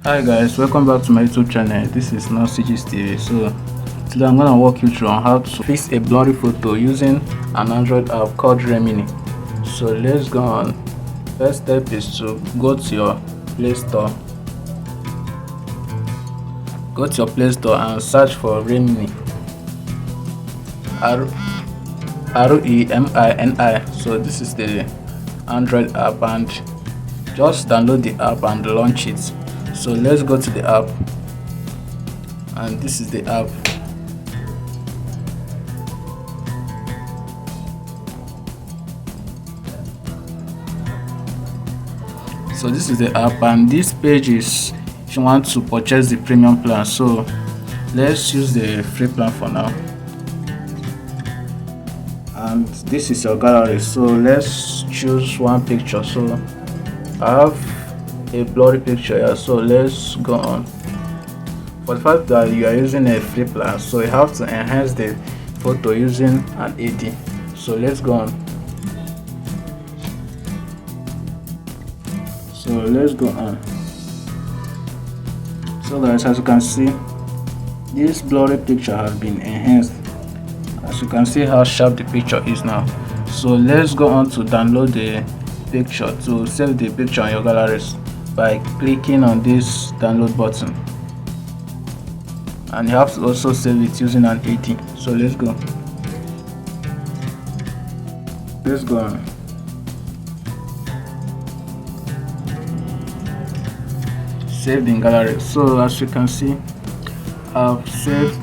Hi guys, welcome back to my YouTube channel. This is now CG's TV. So today I'm gonna walk you through on how to fix a blurry photo using an Android app called Remini. So let's go on. First step is to go to your Play Store. Go to your Play Store and search for Remini. Remini. So this is the Android app, and just download the app and launch it. So let's go to the app, and this is the app. So this is the app, and this page is if you want to purchase the premium plan. So let's use the free plan for now, and this is your gallery. So let's choose one picture. So I have a blurry picture here, so let's go on. For the fact that you are using a free plan, so you have to enhance the photo using an AD. So let's go on. So let's go on. So guys, as you can see, this blurry picture has been enhanced. As you can see how sharp the picture is now. So let's go on to download the picture, to save the picture on your galleries by clicking on this download button, and you have to also save it using an AD. So let's go on. Saved in gallery. So as you can see, I've saved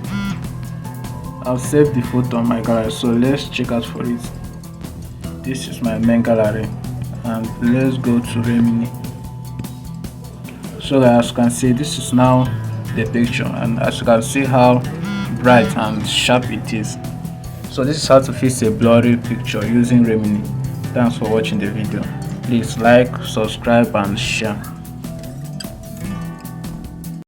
the photo on my gallery. So let's check out for it. This is my main gallery, and let's go to Remini. So as you can see, this is now the picture, and as you can see how bright and sharp it is. So this is how to fix a blurry picture using Remini. Thanks for watching the video. Please like, subscribe and share.